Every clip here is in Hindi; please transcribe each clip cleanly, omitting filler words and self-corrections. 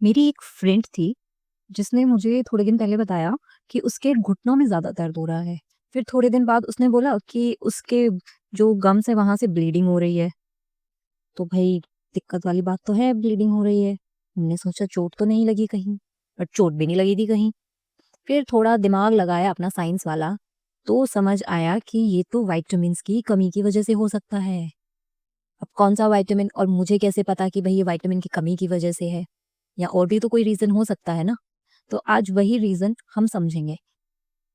मेरी एक फ्रेंड थी, जिसने मुझे थोड़े दिन पहले बताया कि उसके घुटनों में ज़्यादा दर्द हो रहा है। फिर थोड़े दिन बाद उसने बोला कि उसके जो गम्स है वहाँ से ब्लीडिंग हो रही है। तो भई दिक्कत वाली बात तो है, ब्लीडिंग हो रही है। हमने सोचा चोट तो नहीं लगी कहीं, बट चोट भी नहीं लगी थी कहीं। फिर थोड़ा दिमाग लगाया अपना साइंस वाला, तो समझ आया कि ये तो विटामिन्स की कमी की वजह से हो सकता है। अब कौन-सा विटामिन और मुझे कैसे पता कि भई ये विटामिन की कमी की वजह से है? या और भी तो कोई रीज़न हो सकता है ना? तो आज वही रीज़न हम समझेंगे।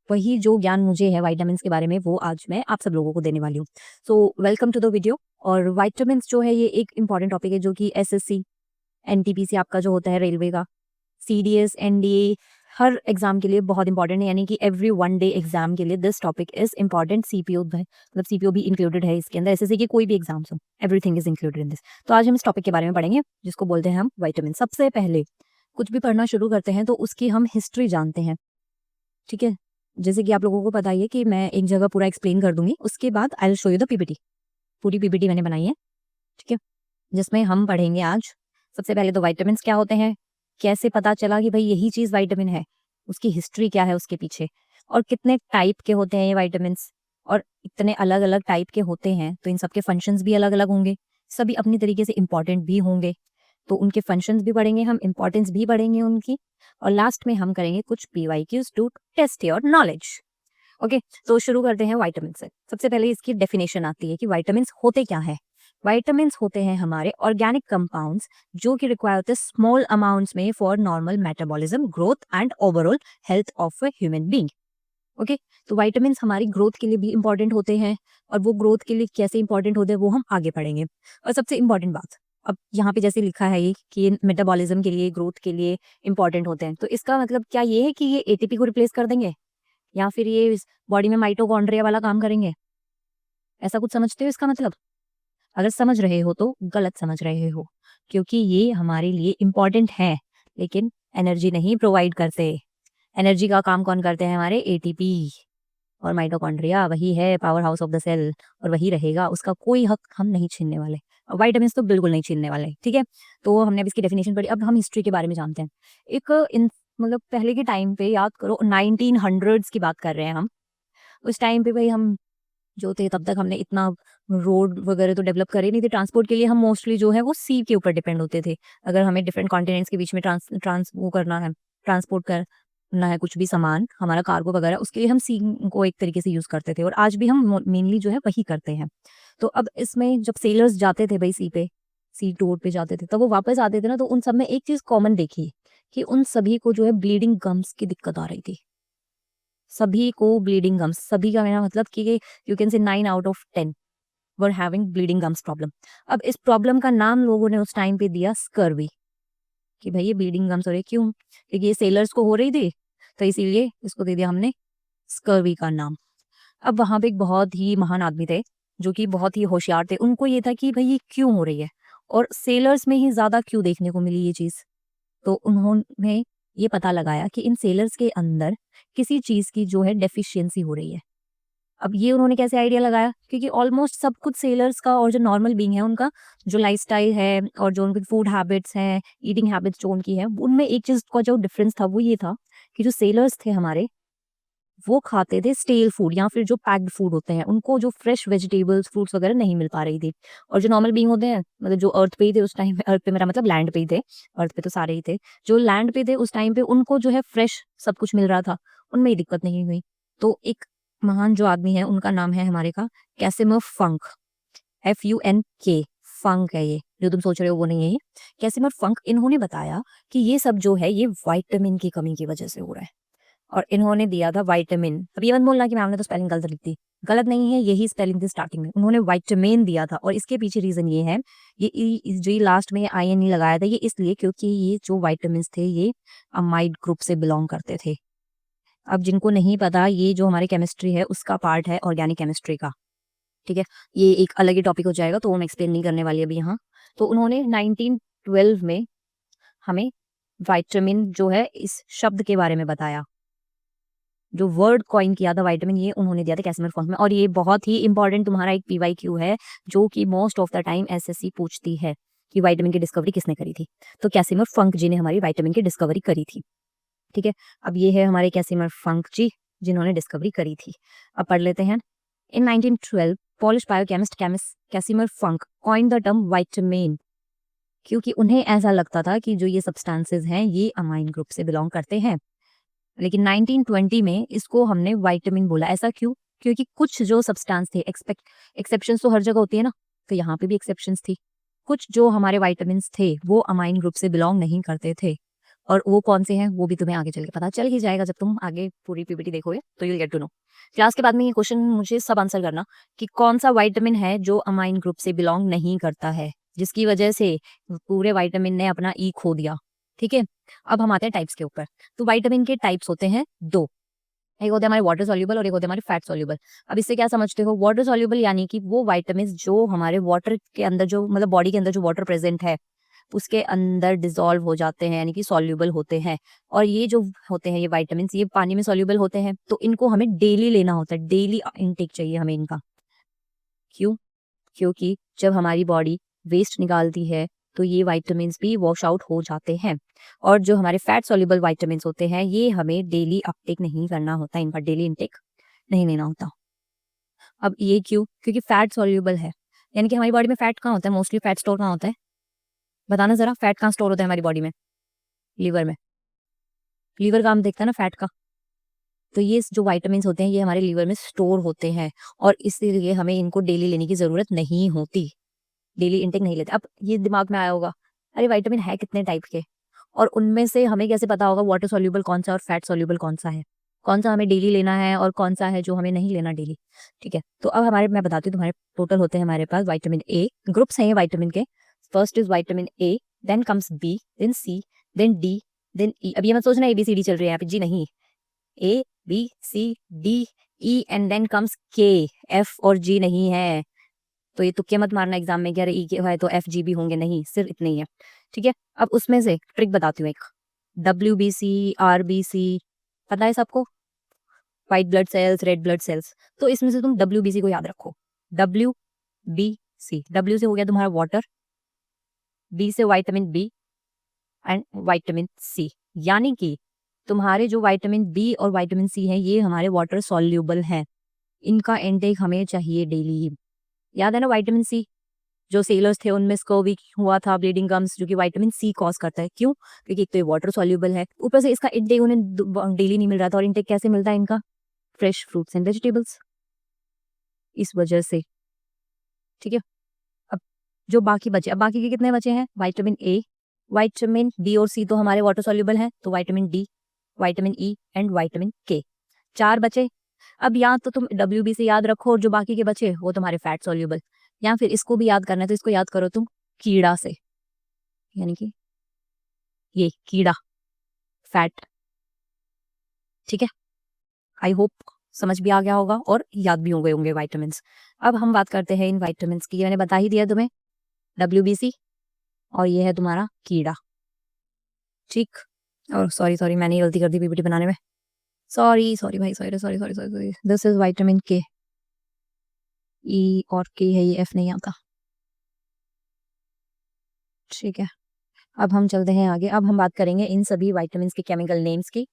वही जो ज्ञान मुझे है विटामिन्स के बारे में वो आज मैं आप सब लोगों को देने वाली हूँ। So welcome to the video. और विटामिन्स जो है ये एक इम्पोर्टेंट टॉपिक है जो कि एसएससी, एनटीपीसी आपका जो होता है रेलवे का, सीडीएस, एनडीए हर एग्ज़ाम के लिए बहुत इम्पोर्टेंट है, यानी कि एवरी वन डे एग्ज़ाम के लिए this topic is important. CPO है, मतलब सीपीओ भी इंक्लूडेड है इसके अंदर, एसएससी के कोई भी एग्ज़ाम्स हो, everything is included in this. तो आज हम इस टॉपिक के बारे में पढ़ेंगे जिसको बोलते हैं हम विटामिन। सबसे पहले कुछ भी पढ़ना शुरू करते हैं तो उसकी हम हिस्ट्री जानते हैं, ठीक है? जैसे कि आप लोगों को पता ही है कि मैं एक जगह पूरा एक्सप्लेन कर दूँगी, उसके बाद I will show you the PPT. पूरी पीपीटी मैंने बनाई है, ठीक है? जिसमें हम पढ़ेंगे आज सबसे पहले तो विटामिन्स क्या होते हैं, कैसे पता चला कि भई यही चीज़ विटामिन है, उसकी हिस्ट्री क्या है उसके पीछे, और कितने टाइप के होते हैं ये विटामिन्स, और इतने अलग-अलग टाइप के होते हैं, तो इन सब के फंक्शंस भी अलग-अलग होंगे, सभी अपनी तरीके से इम्पोर्टेंट भी होंगे। तो उनके फंक्शंस भी पढ़ेंगे हम, इम्पोर्टेंस भी पढ़ेंगे उनकी, और लास्ट में हम करेंगे कुछ PYQs to test your knowledge. Okay, तो शुरू करते हैं विटामिन से। सबसे पहले इसकी डेफिनेशन आती है कि विटामिन्स होते क्या हैं। विटामिन्स होते हैं हमारे ऑर्गेनिक कंपाउंड्स जो कि रिक्वायर होते हैं स्मॉल अमाउंट्स में for normal metabolism, growth and overall health of a human being. Okay, तो विटामिन्स हमारी ग्रोथ के लिए भी इंपॉर्टेंट होते हैं, और वो ग्रोथ के लिए कैसे इंपॉर्टेंट होते हैं वो हम आगे पढ़ेंगे। और सबसे इंपॉर्टेंट बात, अब यहाँ पे जैसे लिखा है ये कि ये मेटाबॉलिज्म के लिए, ग्रोथ के लिए इंपॉर्टेंट होते हैं, तो इसका मतलब क्या ये है कि ये एटीपी को रिप्लेस कर देंगे, या फिर ये इस बॉडी में माइटोकॉन्ड्रिया वाला काम करेंगे? ऐसा कुछ समझते हो इसका मतलब? अगर समझ रहे हो तो गलत समझ रहे हो, क्योंकि ये हमारे लिए इम्पोर्टेंट है, लेकिन एनर्जी नहीं प्रोवाइड करते। एनर्जी का काम कौन करते हैं? हमारे एटीपी और माइटोकॉन्ड्रिया, वही है power house of the cell, और वही रहेगा, उसका कोई हक हम नहीं छीनने वाले, और विटामिन्स तो बिल्कुल नहीं छीनने वाले, ठीक है? तो हमने अब इसकी डेफिनेशन पढ़ी, अब हम हिस्ट्री के बारे में जानते हैं। एक इन मतलब पहले के टाइम पे, याद करो 1900s की बात कर रहे हैं हम। उस टाइम पे भई हम जो थे, तब तक हमने इतना रोड वगैरह तो डेवलप करे नहीं थे। ट्रांसपोर्ट के लिए हम मोस्टली जो है वो सी के ऊपर डिपेंड होते थे। अगर हमें डिफरेंट कॉन्टिनेंट्स के बीच में ट्रांस ट्रांस वो करना है, ट्रांसपोर्ट करना है कुछ भी सामान, हमारा कार्गो वगैरह, उसके लिए हम सी को एक तरीके से यूज़ करते थे, और आज भी हम मेनली जो है वही करते हैं। तो अब इसमें जब सेलर्स जाते थे भई सी पे, सी टूर पे जाते थे, तब वो वापस आते थे ना, तो उन सब में एक चीज़ कॉमन देखी कि उन सभी को जो है ब्लीडिंग गम्स की दिक्कत आ रही थी। सभी को ब्लीडिंग गम्स, सभी का मेरा मतलब कि you can say 9 out of 10 were having bleeding gums problem. अब इस प्रॉब्लम का नाम लोगों ने उस टाइम पे दिया स्कर्वी, कि भाई ये ब्लीडिंग गम्स हो रही है, क्यों? क्योंकि ये सेलर्स को हो रही थी, तो इसीलिए इसको दे दिया हमने स्कर्वी का नाम। अब वहाँ पे एक बहुत ही महान आदमी थे, जो कि बहुत ही होशियार थे। उनको ये था कि भाई ये क्यों हो रही है, और सेलर्स में ही ज़्यादा क्यों देखने को मिली ये चीज़। तो उन्होंने ये पता लगाया कि इन सेलर्स के अंदर किसी चीज़ की जो है डेफिशिएंसी हो रही है। अब ये उन्होंने कैसे आइडिया लगाया? क्योंकि ऑलमोस्ट सब कुछ सेलर्स का और जो नॉर्मल बीइंग है उनका जो लाइफ़स्टाइल है, और जो उनकी फूड हैबिट्स हैं, ईटिंग हैबिट्स जो उनकी है, उनमें एक चीज़ का जो डिफरेंस था वो ये था कि जो सेलर्स थे हमारे, वो खाते थे स्टेल फूड या फिर जो पैक्ड फूड होते हैं, उनको जो फ्रेश वेजिटेबल्स, फ्रूट्स वगैरह नहीं मिल पा रही थी। और जो नॉर्मल बीइंग होते हैं, मतलब जो अर्थ पे ही थे उस टाइम पे, अर्थ पे मेरा मतलब लैंड पे ही थे, अर्थ पे तो सारे ही थे। जो लैंड पे थे उस टाइम पे उनको जो है फ्रेश सब कुछ मिल रहा था, उनमें ये दिक्कत नहीं हुई। तो एक महान जो आदमी है उनका नाम है हमारे का कैसिमिर फंक, FUNK, फंक है ये, जो तुम सोच रहे हो वो नहीं है ये। कैसिमिर फंक, इन्होंने बताया कि ये सब जो है ये विटामिन की कमी की वजह से हो रहा है। और इन्होंने दिया था विटामिन। अब ये मत बोलना कि मैम ने तो स्पेलिंग गलत लिख दी। गलत नहीं है, यही स्पेलिंग थी स्टार्टिंग में। उन्होंने विटामिन दिया था, और इसके पीछे रीज़न ये है, ये जो ये लास्ट में INE लगाया था, ये इसलिए क्योंकि ये जो विटामिन्स थे ये अमाइड ग्रुप से बिलॉन्ग करते थे। अब जिनको नहीं पता, ये जो हमारी केमिस्ट्री है उसका पार्ट है ऑर्गेनिक केमिस्ट्री का, ठीक है? ये एक अलग ही टॉपिक हो जाएगा, तो वो मैं एक्सप्लेन नहीं करने वाली अभी यहाँ। तो उन्होंने 1912 में हमें विटामिन जो है इस शब्द के बारे में बताया। जो वर्ड कॉइन किया था विटामिन, ये उन्होंने दिया था कैसिमिर फंक में, और ये बहुत ही इंपॉर्टेंट तुम्हारा एक पीवाईक्यू है, जो कि most of the time SSC पूछती है। कि विटामिन की डिस्कवरी किसने करी थी। तो कैसिमिर फंक जी ने हमारी विटामिन की डिस्कवरी करी थी। ठीक है, अब ये है हमारे कैसिमिर फंक जी जिन्होंने डिस्कवरी करी थी। अब पढ़ लेते हैं। In 1912 Polish biochemist Casimir Funk coined the term vitamin, क्योंकि उन्हें ऐसा लगता था कि जो ये सब्सटेंसेस हैं ये अमाइन ग्रुप से बिलोंग करते हैं। लेकिन 1920 में इसको हमने विटामिन बोला। ऐसा क्यों? क्योंकि कुछ जो सब्सटेंस थे, एक्सेप्शंस तो हर जगह होती है ना, तो यहाँ पे भी एक्सेप्शंस थी। कुछ जो हमारे विटामिन्स थे वो अमाइन ग्रुप से बिलोंग नहीं करते थे, और वो कौन से हैं वो भी तुम्हें आगे चल के पता चल ही जाएगा जब तुम आगे पूरी पीपीटी देखोगे, तो you get to know. Class के बाद में ये क्वेश्चन मुझे सब आंसर करना कि कौन सा विटामिन है जो अमाइन ग्रुप से बिलोंग नहीं करता है, जिसकी वजह से पूरे विटामिन ने अपना ई खो दिया। ठीक है, अब हम आते हैं टाइप्स के ऊपर। तो विटामिन के टाइप्स होते हैं दो, एक होते हैं हमारे वाटर सॉल्यूबल और एक होते हैं हमारे फैट सॉल्यूबल। अब इससे क्या समझते हो? वाटर सॉल्यूबल यानी कि वो विटामिन जो हमारे वाटर के अंदर, जो मतलब बॉडी के अंदर जो वाटर प्रेजेंट है उसके अंदर डिसॉल्व हो जाते हैं, यानी कि सॉल्यूबल होते हैं। और ये जो होते हैं ये विटामिन ये पानी में सॉल्यूबल होते हैं, तो इनको हमें डेली लेना होता है, डेली इनटेक चाहिए हमें इनका। क्यों? क्योंकि जब हमारी बॉडी वेस्ट निकालती है तो ये विटामिन्स भी वॉश आउट हो जाते हैं। और जो हमारे फैट सॉल्युबल विटामिन्स होते हैं ये हमें डेली अपटेक नहीं करना होता, इनका डेली इनटेक नहीं लेना होता। अब ये क्यों? क्योंकि फैट सॉल्युबल है, यानी कि हमारी बॉडी में फैट कहाँ होता है? मोस्टली फैट स्टोर कहाँ होता है? बताना जरा, फैट कहाँ स्टोर होता है हमारी बॉडी में? लीवर में। लीवर काम देखता है ना फैट का। तो ये जो विटामिन्स होते हैं ये हमारे लीवर में स्टोर होते हैं, और इसीलिए हमें इनको डेली लेने की जरूरत नहीं होती, डेली इंटेक नहीं लेते। अब ये दिमाग में आया होगा, अरे विटामिन है कितने टाइप के, और उनमें से हमें कैसे पता होगा वाटर सॉल्यूबल कौन सा और फैट सॉल्यूबल कौन सा है, कौन सा हमें डेली लेना है और कौन सा है जो हमें नहीं लेना डेली। ठीक है, तो अब मैं बताती हूँ, तुम्हारे टोटल होते हैं हमारे पास विटामिन ए, ग्रुप्स हैं ये विटामिन के। First is vitamin A, then comes B, then C, then D, then E. अब ये मत सोचना ABCD चल रही है यहाँ पे, जी नहीं, ABCD E and then comes K, F और G नहीं है। तो ये तुक्के मत मारना एग्जाम में कि अरे E के है तो FG भी होंगे, नहीं, सिर्फ इतने ही है। ठीक है, अब उसमें से ट्रिक बताती हूँ एक, WBC, RBC, पता है सबको, white blood cells, red blood cells. तो इसमें से तुम WBC को याद रखो। WBC, W से हो गया तुम्हारा वाटर, B से vitamin B and vitamin C, यानी कि तुम्हारे जो विटामिन B और विटामिन C है ये हमारे वाटर सॉल्यूबल हैं, इनका इंटेक हमें चाहिए डेली। याद है ना विटामिन C, जो सेलर्स थे उनमें स्कर्वी हुआ था, ब्लीडिंग गम्स, जो कि विटामिन C कॉज करता है। क्यों? क्योंकि एक तो ये वाटर सॉल्यूबल है, ऊपर से इसका इंटेक उन्हें डेली नहीं मिल रहा था। और इंटेक कैसे मिलता है इनका? फ्रेश फ्रूट्स एंड वेजिटेबल्स, इस वजह से। ठीक है, अब जो बाकी बचे, अब बाकी के कितने बचे हैं? विटामिन ए, विटामिन डी और सी तो हमारे वाटर सॉल्यूबल हैं, तो vitamin D, vitamin E and vitamin के, 4 बचे। अब या तो तुम WBC याद रखो और जो बाकी के बचे वो तुम्हारे फैट सॉल्यूबल, या फिर इसको भी याद करना है तो इसको याद करो तुम कीड़ा से, यानी कि ये कीड़ा, फैट। ठीक है, आई होप समझ भी आ गया होगा और याद भी हो गए होंगे विटामिन्स। अब हम बात करते हैं इन विटामिन्स की, मैंने बता ही दिया तुम्हें, WBC और ये है तुम्हारा कीड़ा। ठीक, और सॉरी सॉरी मैंने गलती कर दी PPT बनाने में, सॉरी सॉरी भाई, sorry sorry sorry sorry. This is vitamin के, ई और के है, ये F नहीं आता। ठीक है, अब हम चलते हैं आगे। अब हम बात करेंगे इन सभी विटामिन्स के केमिकल नेम्स की,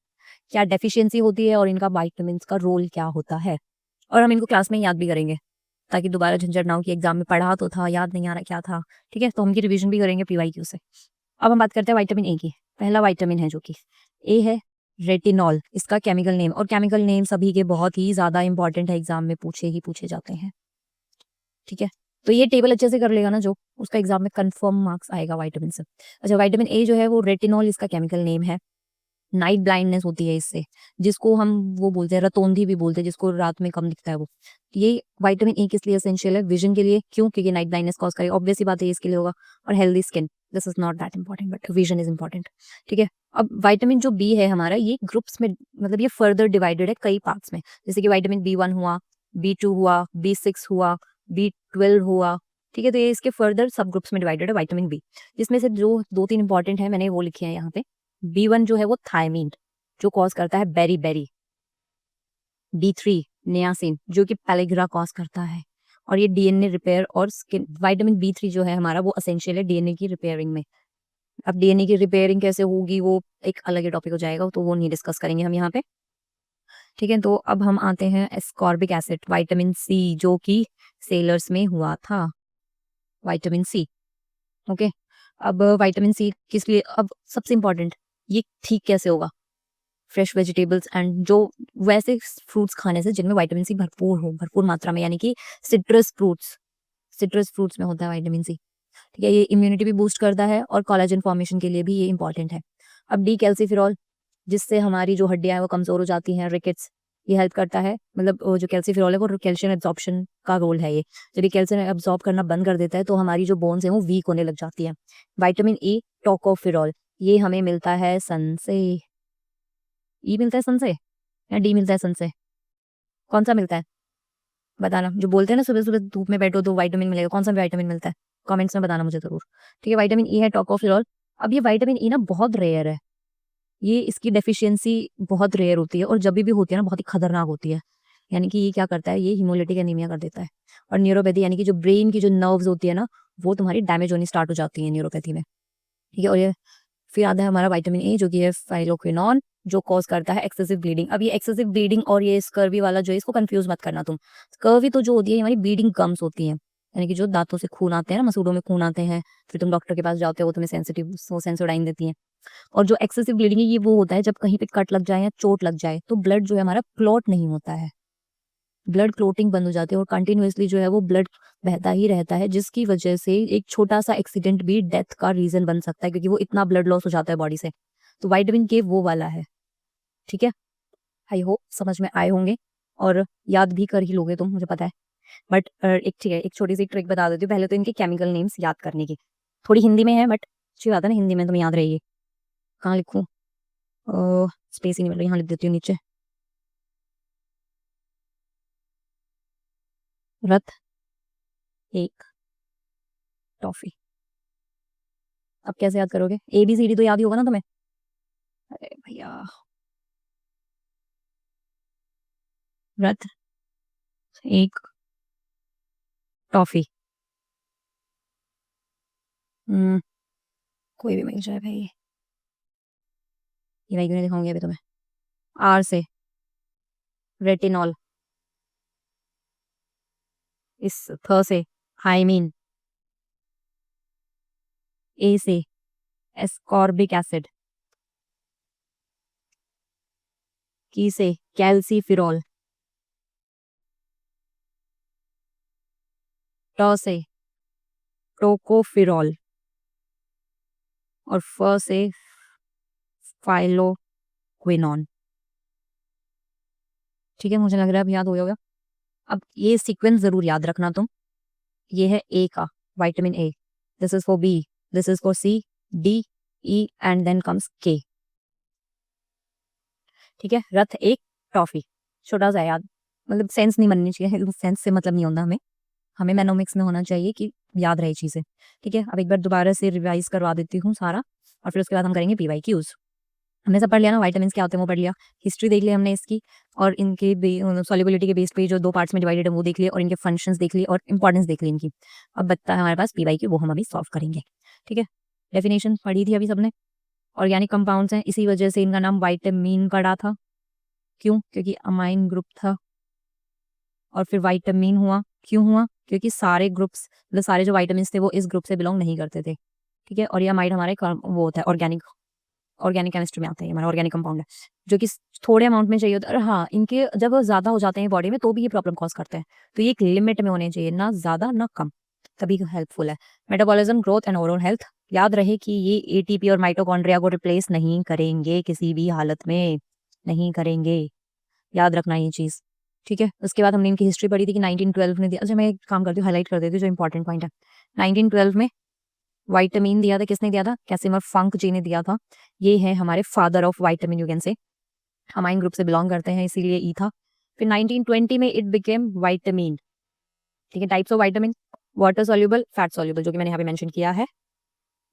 क्या डेफिशिएंसी होती है और इनका विटामिन्स का रोल क्या होता है, और हम इनको क्लास में याद भी करेंगे ताकि दोबारा झंझट ना हो कि एग्जाम में पढ़ा तो था, याद नहीं आ रहा क्या था। ठीक है, तो हम की रिवीजन भी करेंगे PYQ से। अब हम बात करते हैं विटामिन ए की। पहला विटामिन है जो कि ए है, रेटिनॉल, इसका केमिकल नेम, और केमिकल नेम सभी के बहुत ही ज्यादा इंपॉर्टेंट है, एग्जाम में पूछे जाते हैं। ठीक है, तो ये टेबल अच्छे से कर लेगा ना जो, उसका एग्जाम में कंफर्म मार्क्स आएगा विटामिन से। अच्छा, विटामिन ए जो है वो रेटिनॉल इसका केमिकल नेम है। नाइट ब्लाइंडनेस होती है इससे, जिसको हम वो बोलते हैं रतौंधी भी बोलते हैं, जिसको रात में कम दिखता है वो। ये विटामिन ए किस लिए एसेंशियल है? विजन के लिए। क्यों? क्योंकि नाइट ब्लाइंडनेस कॉज करेगा, ऑब्वियस सी बात है इसके लिए होगा। और healthy skin, this is not that important but vision is important. ठीक है, अब विटामिन जो बी है हमारा, ये ग्रुप्स में, मतलब ये फर्दर डिवाइडेड है कई पार्ट्स में, जैसे कि विटामिन B1 हुआ, B2 हुआ, B6 हुआ, B12 हुआ। ठीक है, तो ये इसके फर्दर सब ग्रुप्स में डिवाइडेड है विटामिन बी, जिसमें से जो 2-3 इंपॉर्टेंट है मैंने वो लिखे हैं यहाँ पे। B1 जो है वो थायमीन, जो कॉज करता है बेरी बेरी। B3 नियासिन, जो कि पेलिग्रा कॉज करता है। और ये डीएनए रिपेयर और स्किन। विटामिन बी3 जो है हमारा वो असेंशियल है डीएनए की रिपेयरिंग में। अब डीएनए की रिपेयरिंग कैसे होगी वो एक अलग ही टॉपिक हो जाएगा, तो वो नहीं डिस्कस करेंगे हम यहाँ पे। ठीक है, तो अब हम आते हैं एस्कॉर्बिक एसिड, विटामिन सी, जो कि सेलर्स में हुआ था, विटामिन सी। ओके, अब विटामिन सी किस लिए, अब सबसे इंपॉर्टेंट, ये ठीक कैसे होगा? फ्रेश वेजिटेबल्स एंड जो वैसे फ्रूट्स खाने से जिनमें विटामिन सी भरपूर हो, भरपूर मात्रा में, यानी कि सिट्रस फ्रूट्स में होता है विटामिन सी। ठीक है, ये इम्यूनिटी भी बूस्ट करता है और कोलेजन फॉर्मेशन के लिए भी ये इंपॉर्टेंट है। अब डी कैल्सीफिरॉल, जिससे हमारी जो हड्डियां हैं वो कमजोर हो जाती हैं, रिकेट्स, ये हेल्प करता है। मतलब वो जो कैल्सीफिरॉल है वो कैल्शियम एब्जॉर्प्शन का रोल है ये। जब ये कैल्शियम एब्जॉर्ब करना बंद कर देता है तो हमारी जो बोन्स हैं वो वीक होने लग जाती हैं। विटामिन ई, टोकोफिरॉल, ये हमें मिलता है सन से। ई मिलता है सन से या डी मिलता है सन से? कौन सा मिलता है बताना। जो बोलते हैं ना सुबह सुबह धूप में बैठो तो विटामिन मिलेगा, कौन सा विटामिन मिलता है? कमेंट्स में बताना मुझे जरूर। ठीक है, विटामिन ई है, टोकोफिरॉल। अब ये विटामिन ई ना बहुत रेयर है, ये इसकी डेफिशिएंसी बहुत रेयर होती है, और जब भी होती है ना बहुत ही खतरनाक होती है। यानी कि ये क्या करता है, ये हीमोलिटिक एनीमिया कर देता है। और न्यूरोपैथी, यानी कि जो ब्रेन की जो नर्व्स होती है ना, वो तुम्हारी डैमेज होनी स्टार्ट हो जाती है न्यूरोपैथी में। ठीक है, और ये फिर आता है हमारा विटामिन ए, जो कि है फाइलोक्विनोन, जो कॉज करता है एक्सेसिव ब्लीडिंग। अब ये एक्सेसिव ब्लीडिंग और ये स्कर्वी वाला जो है, इसको कंफ्यूज मत करना तुम। स्कर्वी तो जो होती है, ये हमारी ब्लीडिंग गम्स होती हैं, यानी कि जो दांतों से खून आते हैं ना, मसूड़ों में खून आते हैं, फिर तुम डॉक्टर के पास जाते हो, वो तुम्हें सेंसोडाइन देती हैं। और जो एक्सेसिव ब्लीडिंग है, ये वो होता है जब कहीं पे कट लग जाए या चोट लग जाए तो ब्लड जो है हमारा क्लॉट नहीं होता है, ब्लड क्लोटिंग बंद हो जाती है, और कंटिन्यूअसली जो है वो ब्लड बहता ही रहता है, जिसकी वजह से एक छोटा सा एक्सीडेंट भी डेथ का रीजन बन सकता है, क्योंकि वो इतना ब्लड लॉस हो जाता है बॉडी से। तो विटामिन के वो वाला है। ठीक है, आई होप समझ में आए होंगे, और याद भी कर ही लोगे तुम, मुझे पता है। बट एक ठीक है, एक छोटी सी ट्रिक बता देती हूँ, पहले तो इनके केमिकल नेम्स याद करने की। थोड़ी हिंदी में है बट अच्छी बात है ना, हिंदी में तुम्हें याद रहेगी। कहाँ लिखूँ? स्पेस ही नहीं मिल रही, यहाँ लिख देती हूँ नीचे। रथ एक टॉफी। अब कैसे याद करोगे? ABCD तो याद ही होगा ना तुम्हें। अरे भैया, रथ एक टॉफी। हम्म, कोई भी मिल जाए भाई, ये भाई क्यों नहीं दिखाऊंगी अभी तुम्हें। R से रेटिनॉल, इस थ से हाइमीन, A से एस्कॉर्बिक एसिड, की से कैल्सीफिरॉल, ट से टोकोफिरॉल, और फ से फाइलोक्विनोन। ठीक है, मुझे लग रहा है अब याद हो गया। अब ये सीक्वेंस जरूर याद रखना तुम। ये है ए का, vitamin A, this is for B, this is for C, D, E and then comes K. ठीक है, रथ एक टॉफी, छोटा सा याद, मतलब सेंस नहीं बननी चाहिए, सेंस से मतलब नहीं होता हमें, हमें मैनोमिक्स में होना चाहिए कि याद रहे चीजें। ठीक है, अब एक बार दोबारा से रिवाइज करवा देती हूँ सारा, और फिर उसके बाद हम करेंगे PYQs। हमने सब पढ़ लिया ना, विटामिन क्या होते हैं वो पढ़ लिया, हिस्ट्री देख ली हमने इसकी, और इनके सॉल्युबिलिटी के बेस पे जो दो पार्ट्स में डिवाइडेड है वो देख लिए, और इनके फंक्शंस देख लिए, और इंपॉर्टेंस देख ली इनकी। अब बचता है हमारे पास PYQ, वो हम अभी सॉल्व करेंगे। ठीक है, डेफिनेशन पढ़ी थी अभी सबने। ऑर्गेनिक कंपाउंड्स हैं, इसी वजह से इनका नाम विटामिन पड़ा था। क्यों? क्योंकि अमाइन ग्रुप था, और फिर विटामिन हुआ। क्यों हुआ? क्योंकि सारे ग्रुप्स, मतलब सारे जो विटामिन थे वो इस ग्रुप से बिलोंग नहीं करते थे। ठीक है, और ये अमाइड हमारे वो होता है ऑर्गेनिक, ऑर्गेनिक केमिस्ट्री में आता है, ये हमारा ऑर्गेनिक कंपाउंड है, जो कि थोड़े अमाउंट में चाहिए होता है। और हाँ, इनके जब वो ज्यादा हो जाते हैं बॉडी में तो भी ये प्रॉब्लम कॉज करते हैं, तो ये एक लिमिट में होने चाहिए, ना ज्यादा ना कम, तभी हेल्पफुल है। Metabolism, growth and overall health, याद रहे कि ये ATP और माइटोकॉन्ड्रिया को रिप्लेस नहीं करेंगे, किसी भी हालत में नहीं करेंगे, याद रखना ये चीज। ठीक है, उसके बाद हमने इनकी हिस्ट्री पढ़ी थी कि 1912 ने दिया। अच्छा, मैं एक काम करती हूँ, हाईलाइट कर देती हूँ जो इंपॉर्टेंट पॉइंट है। 1912 में विटामिन दिया था, किसने दिया था? कैसिमर फंक जी ने दिया था। ये है हमारे father of vitamin, you can say, amine group से बिलोंग करते हैं, इसीलिए ई था। फिर 1920 में इट बिकेम विटामिन। ठीक है, types of vitamin, water soluble, fat soluble, जो कि मैंने यहाँ पे मेंशन किया है,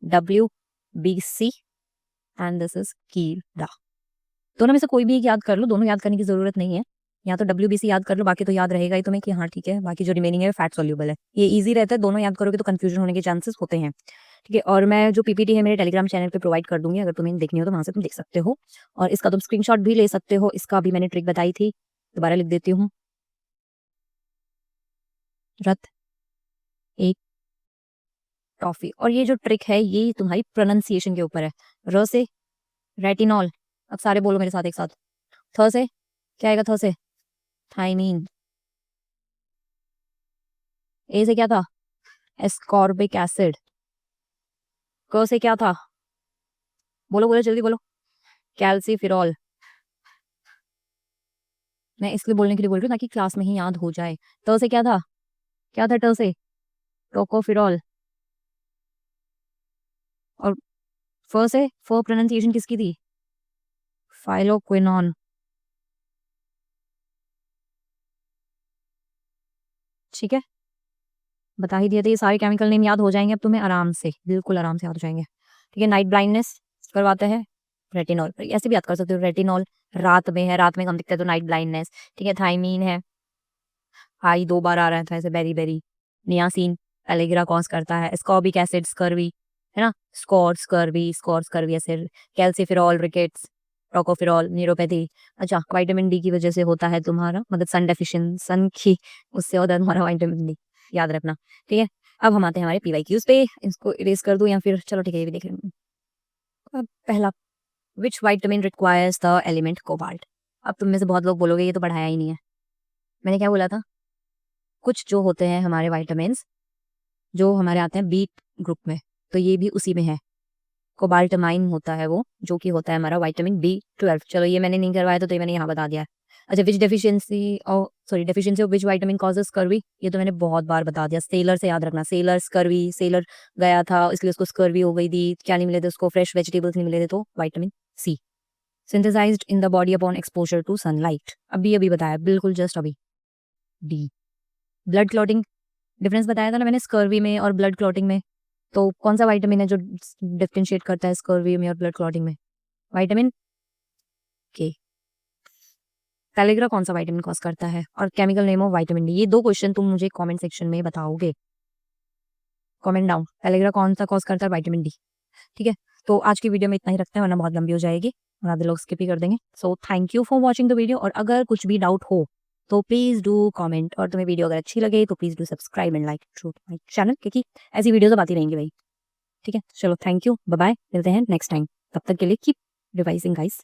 WBC, एंड दिस इज कीड़ा। दोनों में से कोई भी एक याद कर लो, दोनों याद करने की जरूरत नहीं है। या तो WBC याद कर लो, बाकी तो याद रहेगा ही तुम्हें कि हाँ ठीक है, बाकी जो रिमेनिंग है फैट सॉल्यूबल है। ये ईजी रहता है, दोनों याद करोगे तो कंफ्यूजन होने के चांसेस होते हैं। ठीक है, और मैं जो PPT है मेरे टेलीग्राम चैनल पे प्रोवाइड कर दूंगी, अगर तुम्हें देखनी हो तो वहां से तुम देख सकते हो, और इसका तुम स्क्रीनशॉट भी ले सकते हो। इसका भी मैंने ट्रिक बताई थी, दोबारा लिख देती हूँ। रथ, एक, टॉफी। और ये जो ट्रिक है ये तुम्हारी प्रोनाउंसिएशन के ऊपर है। र से रेटिनॉल, अब सारे बोलो मेरे साथ एक साथ। थ से क्या आएगा? थ से थाइमीन। ए से क्या था? Ascorbic acid. क से क्या था? बोलो बोलो जल्दी बोलो। कैल्सीफिरॉल। मैं इसलिए बोलने के लिए बोल रही हूँ ताकि क्लास में ही याद हो जाए। त से क्या था? क्या था ट से? टोकोफिरॉल। और फ से? फ प्रोनाउंसिएशन किसकी थी? फाइलोक्विनॉन। ठीक है, बता ही दिया था। ये सारे केमिकल नेम याद हो जाएंगे अब तुम्हें आराम से, बिल्कुल आराम से याद हो जाएंगे। ठीक है, नाइट ब्लाइंडनेस करवाते हैं रेटिनॉल पर, ऐसे भी याद कर सकते हो। रेटिनॉल रात में है, रात में कम दिखता है तो नाइट ब्लाइंडनेस। ठीक है, थाइमीन है, हाई 2 बार आ रहा था ऐसे, beriberi. Niacin pellagra cause करता है। स्कॉर्बिक एसिड स्कर्वी, है ना, score scurvy acid. Calciferol rickets. Tocopherol neuropathy. अच्छा, विटामिन डी की वजह से होता है तुम्हारा, मतलब सन डेफिशिएंसी, सन की उससे होता है तुम्हारा विटामिन डी, याद रखना। ठीक है, अब हम आते हैं हमारे PYQs पे। इसको इरेज कर दूं या फिर चलो ठीक है ये भी देख लेंगे। अब पहला, which vitamin requires the element cobalt. अब तुम में से बहुत लोग बोलोगे ये तो पढ़ाया ही नहीं है। मैंने क्या बोला था? कुछ जो होते हैं हमारे विटामिन जो हमारे आते हैं बी ग्रुप में, तो ये भी उसी में है। कोबाल्टमाइन होता है वो, जो कि होता है हमारा विटामिन B12। चलो ये मैंने नहीं करवाया तो ये मैंने यहाँ बता दिया है। अच्छा, विच डेफिशिएंसी और sorry deficiency of which vitamin causes scurvy, ये तो मैंने बहुत बार बता दिया। सेलर से याद रखना, सेलर स्कर्वी, सेलर गया था इसलिए उसको स्कर्वी हो गई थी। क्या नहीं मिले थे उसको? फ्रेश वेजिटेबल्स नहीं मिले थे, तो vitamin C। Synthesized in the body upon exposure to sunlight, अभी अभी बताया, बिल्कुल जस्ट अभी। D, ब्लड क्लॉटिंग, डिफरेंस बताया था ना मैंने स्कर्वी में और ब्लड क्लॉटिंग में। तो कौन सा विटामिन है जो डिफरेंशिएट करता है स्कर्वी में और ब्लड क्लॉटिंग में? विटामिन के। कैलिग्रा कौन सा विटामिन कॉज करता है? और chemical name of vitamin D. ये 2 क्वेश्चन तुम मुझे कमेंट सेक्शन में बताओगे, कमेंट डाउन। कैलिग्रा कौन सा कॉज करता है? Vitamin D. ठीक है, तो आज की वीडियो में इतना ही रखते हैं वरना बहुत लंबी हो जाएगी और आधे लोग स्किप ही कर देंगे। So thank you for watching the video, और अगर कुछ भी डाउट हो तो प्लीज डू कमेंट, और तुम्हें वीडियो अगर अच्छी लगे तो please do subscribe and like to my channel, क्योंकि ऐसी वीडियोस अब आती रहेंगी भाई। ठीक है, चलो थैंक यू, बाय बाय, मिलते हैं नेक्स्ट टाइम। तब तक के लिए कीप रिवाइजिंग गाइस।